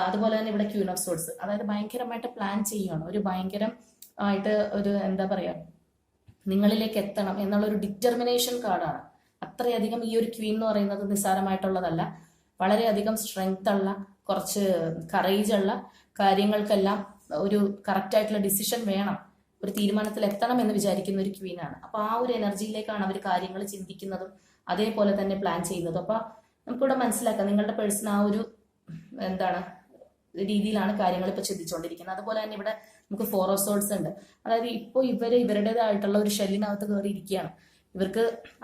അതുപോലെ തന്നെ ഇവിടെ Queen of Swords, അതായത് ഭയങ്കരമായിട്ട് പ്ലാൻ ചെയ്യുകയാണ്. ഒരു ഭയങ്കരം ആയിട്ട് ഒരു എന്താ പറയാ, നിങ്ങളിലേക്ക് എത്തണം എന്നുള്ളൊരു ഡിറ്റർമിനേഷൻ കാർഡാണ്. അത്രയധികം ഈ ഒരു ക്വീൻ എന്ന് പറയുന്നത് നിസ്സാരമായിട്ടുള്ളതല്ല. വളരെയധികം സ്ട്രെങ്ത് ഉള്ള, കുറച്ച് കറേജ് ഉള്ള, കാര്യങ്ങൾക്കെല്ലാം ഒരു കറക്റ്റ് ആയിട്ടുള്ള ഡിസിഷൻ വേണം, ഒരു തീരുമാനത്തിൽ എത്തണം എന്ന് വിചാരിക്കുന്ന ഒരു ക്വീനാണ്. അപ്പൊ ആ ഒരു എനർജിയിലേക്കാണ് അവർ കാര്യങ്ങൾ ചിന്തിക്കുന്നതും അതേപോലെ തന്നെ പ്ലാൻ ചെയ്യുന്നതും. അപ്പൊ നമുക്കിവിടെ മനസ്സിലാക്കാം നിങ്ങളുടെ പേഴ്സൺ ആ ഒരു എന്താണ് രീതിയിലാണ് കാര്യങ്ങൾ ഇപ്പൊ ചിന്തിച്ചുകൊണ്ടിരിക്കുന്നത്. അതുപോലെ തന്നെ ഇവിടെ നമുക്ക് 4 of Swords ഉണ്ട്. അതായത് ഇപ്പോൾ ഇവരുടേതായിട്ടുള്ള ഒരു ഷെല്ലിനകത്ത് കയറി ഇരിക്കുകയാണ്. ഇവർക്ക്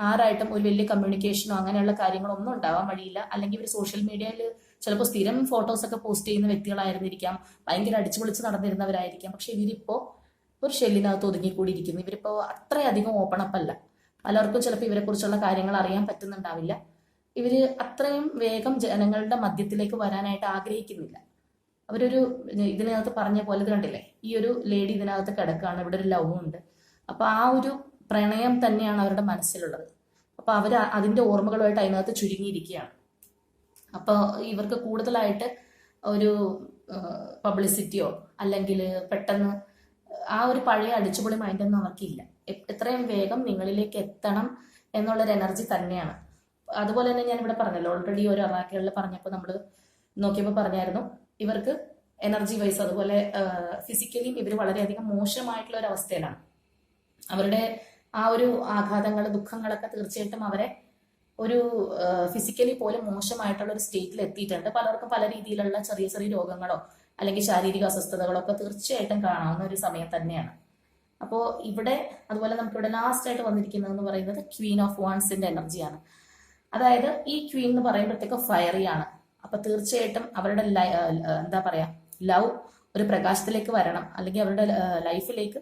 ആരായിട്ടും ഒരു വലിയ കമ്മ്യൂണിക്കേഷനോ അങ്ങനെയുള്ള കാര്യങ്ങളോ ഒന്നും ഉണ്ടാവാൻ വഴിയില്ല. അല്ലെങ്കിൽ ഇവർ സോഷ്യൽ മീഡിയയിൽ ചിലപ്പോൾ സ്ഥിരം ഫോട്ടോസ് ഒക്കെ പോസ്റ്റ് ചെയ്യുന്ന വ്യക്തികളായിരുന്നിരിക്കാം, ഭയങ്കര അടിച്ചു പൊളിച്ച് നടന്നിരുന്നവരായിരിക്കാം. പക്ഷെ ഇവരിപ്പോ ഒരു ഷെല്ലിനകത്ത് ഒതുങ്ങിക്കൂടിയിരിക്കുന്നു. ഇവരിപ്പോ അത്രയധികം ഓപ്പൺ അപ്പ് അല്ല. പലർക്കും ചിലപ്പോൾ ഇവരെ കുറിച്ചുള്ള കാര്യങ്ങൾ അറിയാൻ പറ്റുന്നുണ്ടാവില്ല. ഇവര് അത്രയും വേഗം ജനങ്ങളുടെ മധ്യത്തിലേക്ക് വരാനായിട്ട് ആഗ്രഹിക്കുന്നില്ല. അവരൊരു ഇതിനകത്ത് പറഞ്ഞ പോലെ ഇത് കണ്ടില്ലേ, ഈ ഒരു ലേഡി ഇതിനകത്ത് കിടക്കുകയാണ്, ഇവിടെ ഒരു ലവ് ഉണ്ട്. അപ്പൊ ആ ഒരു പ്രണയം തന്നെയാണ് അവരുടെ മനസ്സിലുള്ളത്. അപ്പൊ അവർ അതിന്റെ ഓർമ്മകളുമായിട്ട് അതിനകത്ത് ചുരുങ്ങിയിരിക്കുകയാണ്. അപ്പൊ ഇവർക്ക് കൂടുതലായിട്ട് ഒരു പബ്ലിസിറ്റിയോ അല്ലെങ്കിൽ പെട്ടെന്ന് ആ ഒരു പഴയ അടിച്ചുപൊളി മൈൻഡൊന്നും അവർക്കില്ല. എത്രയും വേഗം നിങ്ങളിലേക്ക് എത്തണം എന്നുള്ളൊരു എനർജി തന്നെയാണ്. അതുപോലെ തന്നെ ഞാൻ ഇവിടെ പറഞ്ഞല്ലോ, ഓൾറെഡി ഒരു അറാക്കുകളിൽ പറഞ്ഞപ്പോൾ നമ്മൾ നോക്കിയപ്പോൾ പറഞ്ഞായിരുന്നു, ഇവർക്ക് എനർജി വൈസ് അതുപോലെ ഫിസിക്കലിയും ഇവർ വളരെയധികം മോശമായിട്ടുള്ള ഒരു അവസ്ഥയിലാണ്. അവരുടെ ആ ഒരു ആഘാതങ്ങൾ, ദുഃഖങ്ങളൊക്കെ തീർച്ചയായിട്ടും അവരെ ഒരു ഫിസിക്കലി പോലും മോശമായിട്ടുള്ള ഒരു സ്റ്റേറ്റിൽ എത്തിയിട്ടുണ്ട്. പലർക്കും പല രീതിയിലുള്ള ചെറിയ ചെറിയ രോഗങ്ങളോ അല്ലെങ്കിൽ ശാരീരിക അസ്വസ്ഥതകളോ ഒക്കെ തീർച്ചയായിട്ടും കാണാവുന്ന ഒരു സമയം തന്നെയാണ്. അപ്പോൾ ഇവിടെ അതുപോലെ നമുക്കിവിടെ ലാസ്റ്റ് ആയിട്ട് വന്നിരിക്കുന്നത് എന്ന് പറയുന്നത് Queen of Wandsന്റെ എനർജിയാണ്. അതായത് ഈ ക്വീൻ എന്ന് പറയുമ്പോഴത്തേക്ക് ഫയറി ആണ്. അപ്പൊ തീർച്ചയായിട്ടും അവരുടെ എന്താ പറയാ, ലവ് ഒരു പ്രകാശത്തിലേക്ക് വരണം, അല്ലെങ്കിൽ അവരുടെ ലൈഫിലേക്ക്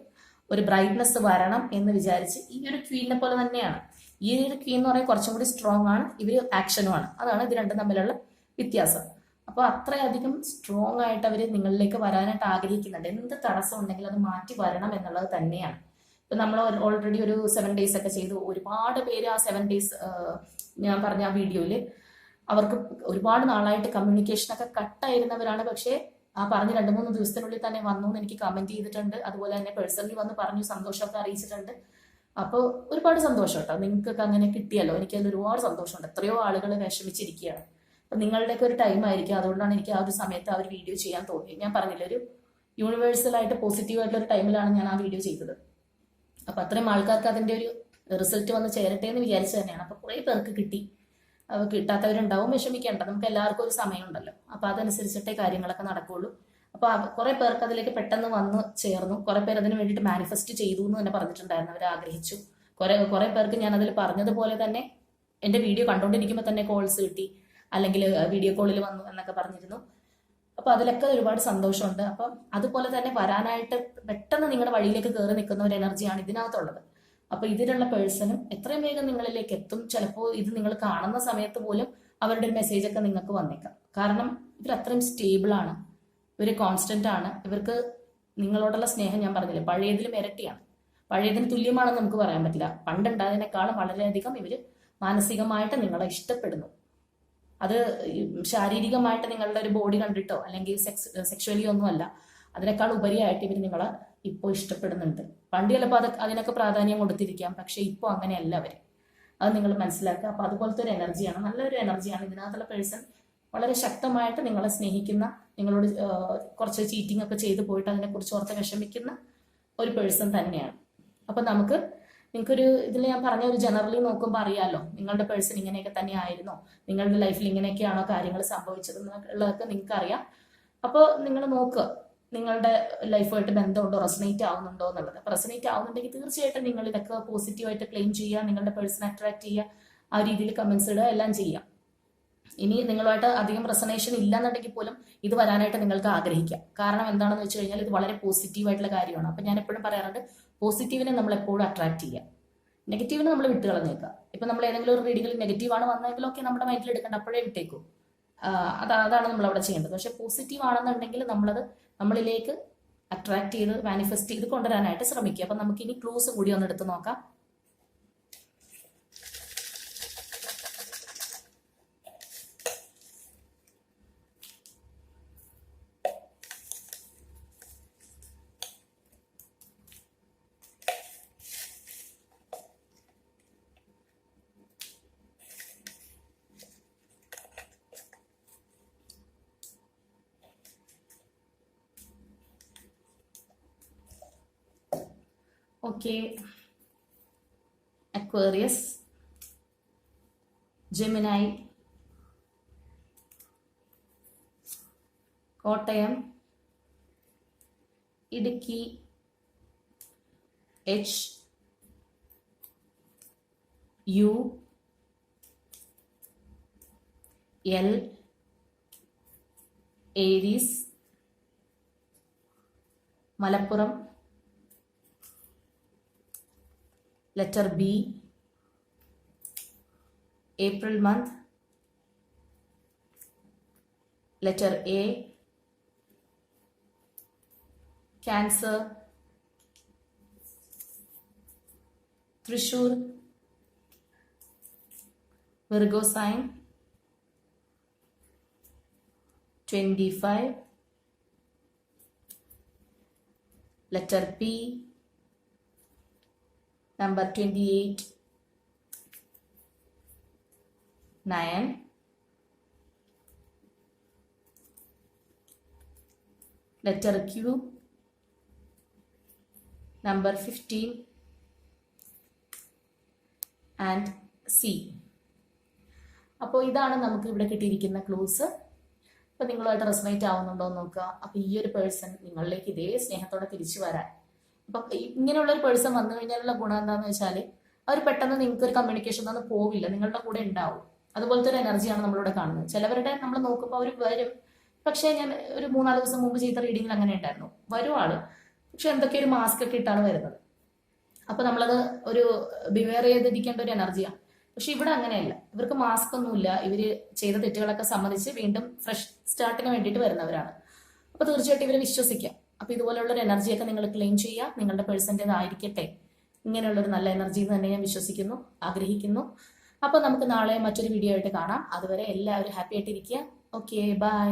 ഒരു ബ്രൈറ്റ്നെസ് വരണം എന്ന് വിചാരിച്ച് ഈ ഒരു ക്വീനിനെ പോലെ തന്നെയാണ്. ഈ ഒരു ക്വീൻ എന്ന് പറയുന്നത് കുറച്ചും കൂടി സ്ട്രോങ് ആണ്, ഇവര് ആക്ഷനുമാണ്. അതാണ് ഇത് രണ്ടും തമ്മിലുള്ള വ്യത്യാസം. അപ്പൊ അത്രയധികം സ്ട്രോങ് ആയിട്ട് അവർ നിങ്ങളിലേക്ക് വരാനായിട്ട് ആഗ്രഹിക്കുന്നുണ്ട്. എന്ത് തടസ്സം ഉണ്ടെങ്കിലും അത് മാറ്റി വരണം എന്നുള്ളത് തന്നെയാണ്. ഇപ്പൊ നമ്മൾ ഓൾറെഡി ഒരു 7 days ഒക്കെ ചെയ്തു. ഒരുപാട് പേര് ആ 7 days ഞാൻ പറഞ്ഞ ആ വീഡിയോയില് അവർക്ക് ഒരുപാട് നാളായിട്ട് കമ്മ്യൂണിക്കേഷനൊക്കെ കട്ടായിരുന്നവരാണ്. പക്ഷേ ആ പറഞ്ഞ് 2-3 ദിവസത്തിനുള്ളിൽ തന്നെ വന്നു എന്ന് എനിക്ക് കമന്റ് ചെയ്തിട്ടുണ്ട്. അതുപോലെ തന്നെ പേഴ്സണലി വന്ന് പറഞ്ഞു, സന്തോഷമൊക്കെ അറിയിച്ചിട്ടുണ്ട്. അപ്പോൾ ഒരുപാട് സന്തോഷം കേട്ടോ, നിങ്ങൾക്കൊക്കെ അങ്ങനെ കിട്ടിയല്ലോ. എനിക്കതിൽ ഒരുപാട് സന്തോഷമുണ്ട്. എത്രയോ ആളുകൾ വിഷമിച്ചിരിക്കുകയാണ്. അപ്പൊ നിങ്ങളുടെയൊക്കെ ഒരു ടൈം ആയിരിക്കും, അതുകൊണ്ടാണ് എനിക്ക് ആ ഒരു സമയത്ത് ആ ഒരു വീഡിയോ ചെയ്യാൻ തോന്നിയത്. ഞാൻ പറഞ്ഞില്ല, ഒരു യൂണിവേഴ്സൽ ആയിട്ട് പോസിറ്റീവ് ആയിട്ടുള്ള ഒരു ടൈമിലാണ് ഞാൻ ആ വീഡിയോ ചെയ്തത്. അപ്പൊ അത്രയും ആൾക്കാർക്ക് അതിന്റെ ഒരു റിസൾട്ട് വന്ന് ചേരട്ടെ എന്ന് വിചാരിച്ചു തന്നെയാണ്. അപ്പൊ കുറെ പേർക്ക് കിട്ടി. കിട്ടാത്തവരുണ്ടാവും, വിഷമിക്കേണ്ട, നമുക്ക് എല്ലാവർക്കും ഒരു സമയമുണ്ടല്ലോ. അപ്പൊ അതനുസരിച്ചിട്ടേ കാര്യങ്ങളൊക്കെ നടക്കുള്ളൂ. അപ്പൊ കുറെ പേർക്ക് അതിലേക്ക് പെട്ടെന്ന് വന്ന് ചേർന്നു. കുറെ പേർ അതിന് വേണ്ടിയിട്ട് മാനിഫെസ്റ്റ് ചെയ്തു എന്ന് തന്നെ പറഞ്ഞിട്ടുണ്ടായിരുന്നു, അവർ ആഗ്രഹിച്ചു. കുറെ പേർക്ക് ഞാൻ അതിൽ പറഞ്ഞതുപോലെ തന്നെ എന്റെ വീഡിയോ കണ്ടുകൊണ്ടിരിക്കുമ്പോൾ തന്നെ കോൾസ് കിട്ടി, അല്ലെങ്കിൽ വീഡിയോ കോളിൽ വന്നു എന്നൊക്കെ പറഞ്ഞിരുന്നു. അപ്പൊ അതിലൊക്കെ ഒരുപാട് സന്തോഷമുണ്ട്. അപ്പം അതുപോലെ തന്നെ വരാനായിട്ട് പെട്ടെന്ന് നിങ്ങളുടെ വഴിയിലേക്ക് കയറി നിൽക്കുന്ന ഒരു എനർജിയാണ് ഇതിനകത്തുള്ളത്. അപ്പൊ ഇതിലുള്ള പേഴ്സണും എത്രയും വേഗം നിങ്ങളിലേക്ക് എത്തും. ചിലപ്പോൾ ഇത് നിങ്ങൾ കാണുന്ന സമയത്ത് പോലും അവരുടെ ഒരു മെസ്സേജ് ഒക്കെ നിങ്ങൾക്ക് വന്നേക്കാം. കാരണം ഇവർ അത്രയും സ്റ്റേബിൾ ആണ്, ഇവർ കോൺസ്റ്റന്റ് ആണ്. ഇവർക്ക് നിങ്ങളോടുള്ള സ്നേഹം ഞാൻ പറഞ്ഞില്ലേ പഴയതിലും ഇരട്ടിയാണ്. പഴയതിന് തുല്യമാണെന്ന് നമുക്ക് പറയാൻ പറ്റില്ല. പണ്ടുണ്ടായതിനേക്കാളും വളരെയധികം ഇവര് മാനസികമായിട്ട് നിങ്ങളെ ഇഷ്ടപ്പെടുന്നു. അത് ശാരീരികമായിട്ട് നിങ്ങളുടെ ഒരു ബോഡി കണ്ടിട്ടോ അല്ലെങ്കിൽ സെക്ഷുവലി ഒന്നുമല്ല, അതിനേക്കാൾ ഉപരിയായിട്ട് ഇവർ നിങ്ങളെ ഇപ്പോൾ ഇഷ്ടപ്പെടുന്നുണ്ട്. പണ്ട് ചിലപ്പോൾ അതിനൊക്കെ പ്രാധാന്യം കൊടുത്തിരിക്കാം, പക്ഷെ ഇപ്പോൾ അങ്ങനെയല്ല അവര്. അത് നിങ്ങൾ മനസ്സിലാക്കുക. അപ്പൊ അതുപോലത്തെ ഒരു എനർജിയാണ്, നല്ലൊരു എനർജിയാണ് ഇതിനകത്തുള്ള പേഴ്സൺ. വളരെ ശക്തമായിട്ട് നിങ്ങളെ സ്നേഹിക്കുന്ന, നിങ്ങളോട് കുറച്ച് ചീറ്റിംഗ് ഒക്കെ ചെയ്തു പോയിട്ട് അതിനെക്കുറിച്ച് ഓർത്ത് വിഷമിക്കുന്ന ഒരു പേഴ്സൺ തന്നെയാണ്. അപ്പൊ നിങ്ങൾക്കൊരു ഇതിൽ ഞാൻ പറഞ്ഞ ഒരു ജനറലി നോക്കുമ്പോൾ അറിയാലോ നിങ്ങളുടെ പേഴ്സൺ ഇങ്ങനെയൊക്കെ തന്നെ ആയിരുന്നോ, നിങ്ങളുടെ ലൈഫിൽ ഇങ്ങനെയൊക്കെയാണോ കാര്യങ്ങൾ സംഭവിച്ചത് എന്നുള്ളതൊക്കെ നിങ്ങൾക്ക് അറിയാം. അപ്പോൾ നിങ്ങൾ നോക്കുക നിങ്ങളുടെ ലൈഫുമായിട്ട് ബന്ധമുണ്ടോ, റെസനേറ്റ് ആവുന്നുണ്ടോ എന്നുള്ളത്. അപ്പോൾ റെസനേറ്റ് ആവുന്നുണ്ടെങ്കിൽ തീർച്ചയായിട്ടും നിങ്ങൾ ഇതൊക്കെ പോസിറ്റീവായിട്ട് ക്ലെയിം ചെയ്യുക, നിങ്ങളുടെ പേഴ്സൺ അട്രാക്ട് ചെയ്യുക, ആ രീതിയിൽ കമന്റ്സ് ഇടുക, എല്ലാം ചെയ്യാം. ഇനി നിങ്ങളുമായിട്ട് അധികം റെസനേഷൻ ഇല്ലെന്നുണ്ടെങ്കിൽ പോലും ഇത് വരാനായിട്ട് നിങ്ങൾക്ക് ആഗ്രഹിക്കാം. കാരണം എന്താണെന്ന് വെച്ച് കഴിഞ്ഞാൽ ഇത് വളരെ പോസിറ്റീവായിട്ടുള്ള കാര്യമാണ്. അപ്പം ഞാൻ എപ്പോഴും പറയാറുണ്ട്, പോസിറ്റീവിനെ നമ്മൾ എപ്പോഴും അട്രാക്ട് ചെയ്യുക, നെഗറ്റീവിനെ നമ്മൾ വിട്ട് കളഞ്ഞേക്കുക. ഇപ്പം നമ്മൾ ഏതെങ്കിലും ഒരു റീഡിങ്ങിൽ നെഗറ്റീവാണ് വന്നതെങ്കിലൊക്കെ നമ്മുടെ മൈൻഡിൽ എടുക്കേണ്ട, അപ്പോഴേ വിട്ടേക്കും. അതാണ് നമ്മൾ അവിടെ ചെയ്യേണ്ടത്. പക്ഷെ പോസിറ്റീവ് ആണെന്നുണ്ടെങ്കിൽ നമ്മളത് നമ്മളിലേക്ക് അട്രാക്ട് ചെയ്ത് മാനിഫെസ്റ്റ് ചെയ്ത് കൊണ്ടുവരാനായിട്ട് ശ്രമിക്കുക. അപ്പം നമുക്ക് ഇനി ക്ലൂസ് കൂടി ഒന്ന് എടുത്ത് നോക്കാം. Okay, Aquarius, Gemini, Kottayam, Idukki, H, U, L, Aries, Malappuram, letter B, April month, letter A, Cancer, Trishur, Virgo sign, 25, letter P, number 28, 9, letter Q, number 15 and C. അപ്പോൾ ഇതാണ് നമുക്ക് ഇവിടെ കിട്ടിയിരിക്കുന്ന ക്ലൂസ്. അപ്പോൾ നിങ്ങളുമായിട്ട് റെസനേറ്റ് ആവുന്നുണ്ടോ എന്ന് നോക്കുക. അപ്പോൾ ഈ ഒരു പേഴ്സൺ നിങ്ങളിലേക്ക് ഇതേ സ്നേഹത്തോടെ തിരിച്ചു വരാൻ, അപ്പൊ ഇങ്ങനെയുള്ള ഒരു പേഴ്സൺ വന്നു കഴിഞ്ഞാലുള്ള ഗുണം എന്താന്ന് വെച്ചാൽ അവർ പെട്ടെന്ന് നിങ്ങൾക്ക് ഒരു കമ്മ്യൂണിക്കേഷൻ ഒന്നും പോവില്ല, നിങ്ങളുടെ കൂടെ ഉണ്ടാവും. അതുപോലത്തെ ഒരു എനർജിയാണ് നമ്മളിവിടെ കാണുന്നത്. ചിലവരുടെ നമ്മൾ നോക്കുമ്പോൾ അവർ വരും, പക്ഷേ ഞാൻ ഒരു 3-4 ദിവസം മുമ്പ് ചെയ്ത റീഡിങ്ങിൽ അങ്ങനെ ഉണ്ടായിരുന്നു, വരും ആള്, പക്ഷെ എന്തൊക്കെ ഒരു മാസ്ക് ഒക്കെ ഇട്ടാണ് വരുന്നത്. അപ്പൊ നമ്മളത് ഒരു ബിവെയർ ചെയ്തിരിക്കേണ്ട ഒരു എനർജിയാണ്. പക്ഷെ ഇവിടെ അങ്ങനെയല്ല, ഇവർക്ക് മാസ്ക് ഒന്നുമില്ല, ഇവര് ചെയ്ത തെറ്റുകളൊക്കെ സമ്മതിച്ച് വീണ്ടും ഫ്രഷ് സ്റ്റാർട്ടിന് വേണ്ടിയിട്ട് വരുന്നവരാണ്. അപ്പൊ തീർച്ചയായിട്ടും ഇവരെ വിശ്വസിക്കാം. അപ്പൊ ഇതുപോലുള്ള ഒരു എനർജിയൊക്കെ നിങ്ങൾ ക്ലെയിം ചെയ്യുക, നിങ്ങളുടെ പേഴ്സൻ്റെതായിരിക്കട്ടെ. ഇങ്ങനെയുള്ളൊരു നല്ല എനർജി എന്ന് തന്നെ ഞാൻ വിശ്വസിക്കുന്നു, ആഗ്രഹിക്കുന്നു. അപ്പോൾ നമുക്ക് നാളെ മറ്റൊരു വീഡിയോ ആയിട്ട് കാണാം. അതുവരെ എല്ലാവരും ഹാപ്പി ആയിട്ടിരിക്കുക. Okay, by.